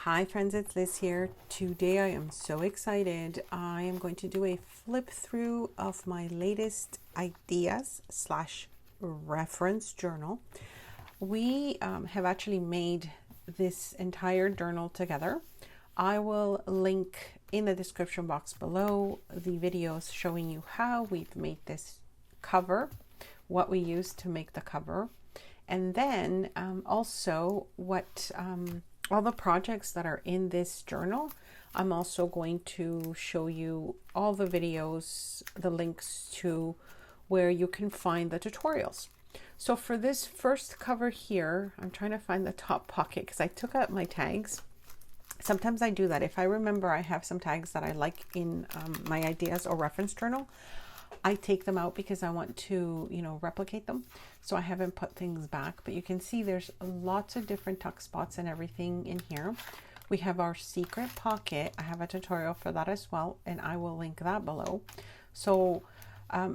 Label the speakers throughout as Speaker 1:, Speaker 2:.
Speaker 1: Hi friends, it's Liz here. Today I am so excited. I am going to do a flip through of my latest ideas slash reference journal. We have actually made this entire journal together. I will link in the description box below the videos showing you how we've made this cover, what we used to make the cover, and then also what all the projects that are in this journal. I'm also going to show you all the videos, the links to where you can find the tutorials. So for this first cover here, I'm trying to find the top pocket because I took out my tags. Sometimes I do that. If I remember I have some tags that I like in my ideas or reference journal, I take them out because I want to, replicate them. So I haven't put things back, but you can see there's lots of different tuck spots and everything in here. We have our secret pocket. I have a tutorial for that as well, and I will link that below. So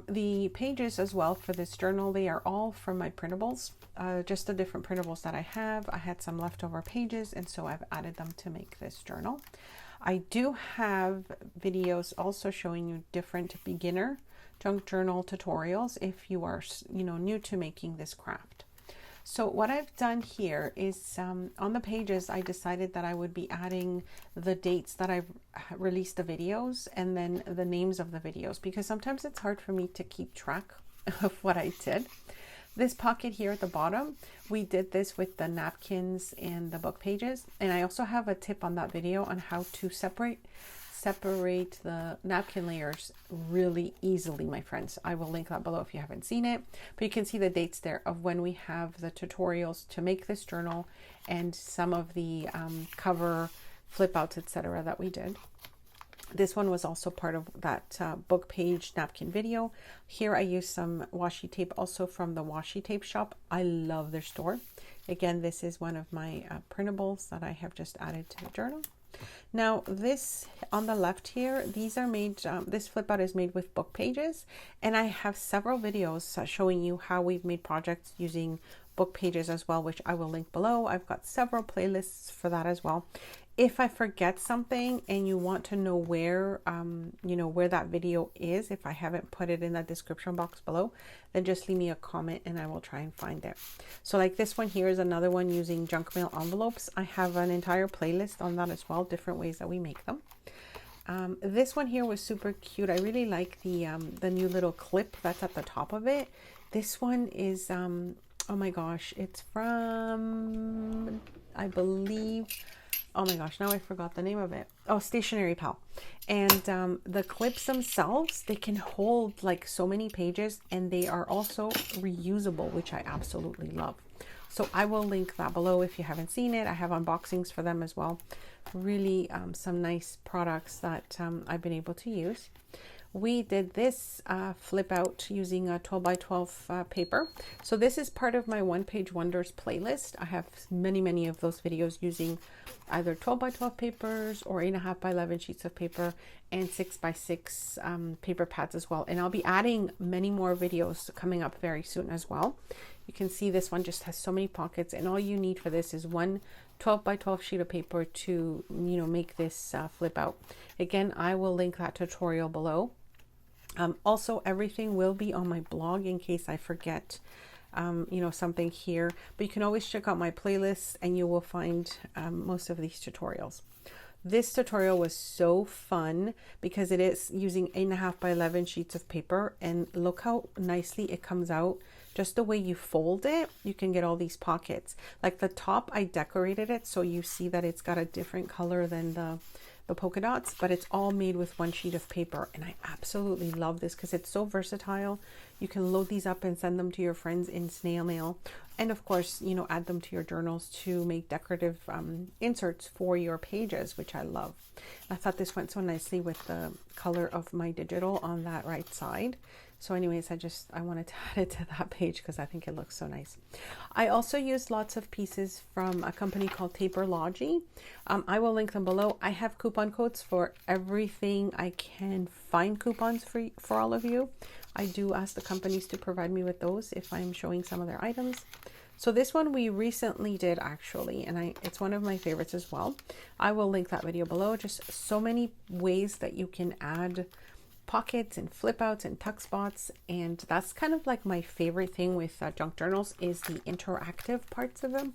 Speaker 1: the pages as well for this journal, they are all from my printables, just the different printables that I have. I had some leftover pages, and so I've added them to make this journal. I do have videos also showing you different beginner junk journal tutorials if you are new to making this craft. So what I've done here is on the pages I decided that I would be adding the dates that I've released the videos and then the names of the videos, because sometimes it's hard for me to keep track of what I did. This pocket here at the bottom, we did this with the napkins and the book pages, and I also have a tip on that video on how to separate the napkin layers really easily, my friends. I will link that below if you haven't seen it, but you can see the dates there of when we have the tutorials to make this journal and some of the cover flip outs, etc. that we did. This one was also part of that book page napkin video. Here I used some washi tape also from the washi tape shop. I love their store. Again, this is one of my printables that I have just added to the journal. Now this on the left here, these are made, this flip out is made with book pages, and I have several videos showing you how we've made projects using book pages as well, which I will link below. I've got several playlists for that as well. If I forget something and you want to know where, where that video is, if I haven't put it in the description box below, then just leave me a comment and I will try and find it. So like this one here is another one using junk mail envelopes. I have an entire playlist on that as well, different ways that we make them. This one here was super cute. I really like the new little clip that's at the top of it. This one is, oh my gosh, it's from, I believe, oh my gosh, now I forgot the name of it. Oh, Stationery Pal. And the clips themselves, they can hold like so many pages, and they are also reusable, which I absolutely love. So I will link that below if you haven't seen it. I have unboxings for them as well. Really some nice products that I've been able to use. We did this flip out using a 12 by 12 paper. So this is part of my One Page Wonders playlist. I have many of those videos using either 12 by 12 papers or 8.5 by 11 sheets of paper and 6 by 6 paper pads as well. And I'll be adding many more videos coming up very soon as well. You can see this one just has so many pockets, and all you need for this is one 12 by 12 sheet of paper to make this flip out. Again, I will link that tutorial below. Also, everything will be on my blog in case I forget something here, but you can always check out my playlist and you will find most of these tutorials. This tutorial was so fun because it is using 8.5 by 11 sheets of paper, and look how nicely it comes out. Just the way you fold it, you can get all these pockets. Like the top, I decorated it so you see that it's got a different color than the polka dots, but it's all made with one sheet of paper, and I absolutely love this because it's so versatile. You can load these up and send them to your friends in snail mail, and of course add them to your journals to make decorative inserts for your pages, which I love. I thought this went so nicely with the color of my digital on that right side. So anyways, I wanted to add it to that page because I think it looks so nice. I also used lots of pieces from a company called Taperlodgey. I will link them below. I have coupon codes for everything I can find coupons for all of you. I do ask the companies to provide me with those if I'm showing some of their items. So this one we recently did actually, and it's one of my favorites as well. I will link that video below. Just so many ways that you can add pockets and flip outs and tuck spots, and that's kind of like my favorite thing with junk journals is the interactive parts of them.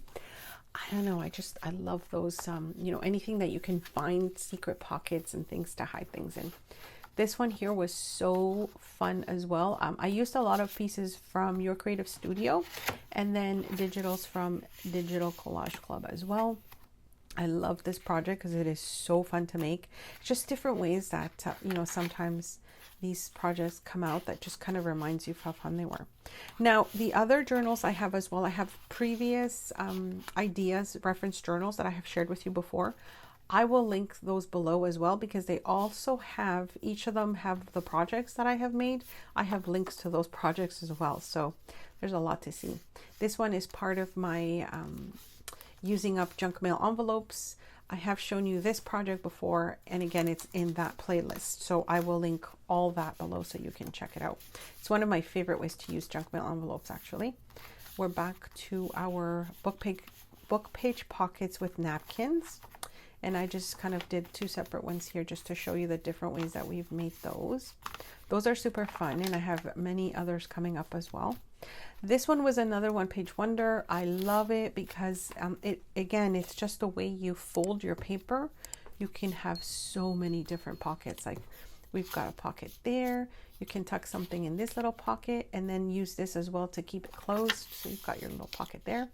Speaker 1: I don't know, I love those, you know, anything that you can find secret pockets and things to hide things in. This one here was so fun as well. I used a lot of pieces from Your Creative Studio and then digitals from Digital Collage Club as well. I love this project because it is so fun to make. Just different ways that, you know, sometimes these projects come out that just kind of reminds you of how fun they were. Now, the other journals I have as well, I have previous ideas, reference journals that I have shared with you before. I will link those below as well because they also have, each of them have the projects that I have made. I have links to those projects as well. So there's a lot to see. This one is part of my using up junk mail envelopes. I have shown you this project before, and again, it's in that playlist. So I will link all that below so you can check it out. It's one of my favorite ways to use junk mail envelopes, actually. We're back to our book page pockets with napkins. And I just kind of did two separate ones here just to show you the different ways that we've made those. Those are super fun, and I have many others coming up as well. This one was another one-page wonder. I love it because it's just the way you fold your paper. You can have so many different pockets. Like we've got a pocket there. You can tuck something in this little pocket and then use this as well to keep it closed. So you've got your little pocket there.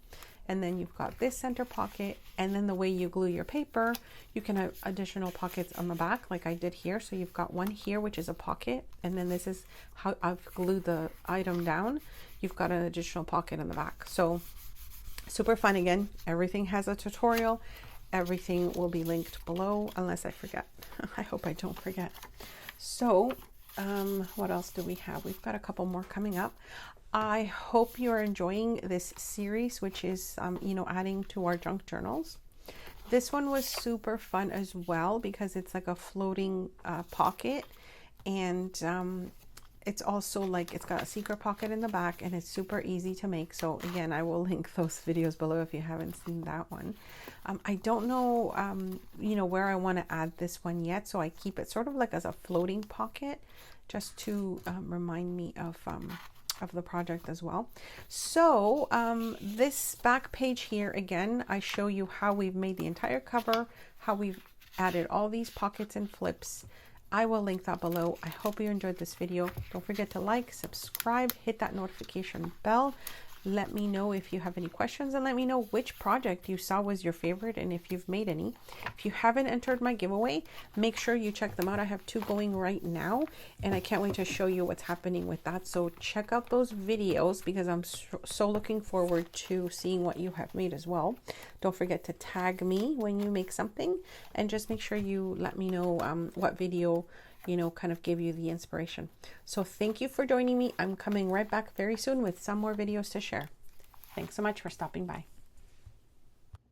Speaker 1: And then you've got this center pocket, and then the way you glue your paper, you can have additional pockets on the back like I did here. So you've got one here, which is a pocket, and then this is how I've glued the item down. You've got an additional pocket in the back. So super fun. Again, everything has a tutorial. Everything will be linked below unless I forget. I hope I don't forget. So what else do we have? We've got a couple more coming up. I hope you're enjoying this series, which is, you know, adding to our junk journals. This one was super fun as well because it's like a floating pocket, and it's also like it's got a secret pocket in the back, and it's super easy to make. So again, I will link those videos below if you haven't seen that one. I don't know, you know, where I want to add this one yet, so I keep it sort of like as a floating pocket just to remind me of the project as well. So this back page here, again, I show you how we've made the entire cover, how we've added all these pockets and flips. I will link that below. I hope you enjoyed this video. Don't forget to like, subscribe, hit that notification bell. Let me know if you have any questions, and let me know which project you saw was your favorite and if you've made any. If you haven't entered my giveaway, make sure you check them out. I have 2 going right now, and I can't wait to show you what's happening with that. So check out those videos because I'm so looking forward to seeing what you have made as well. Don't forget to tag me when you make something, and just make sure you let me know what video, you know, kind of give you the inspiration. So thank you for joining me. I'm coming right back very soon with some more videos to share. Thanks so much for stopping by.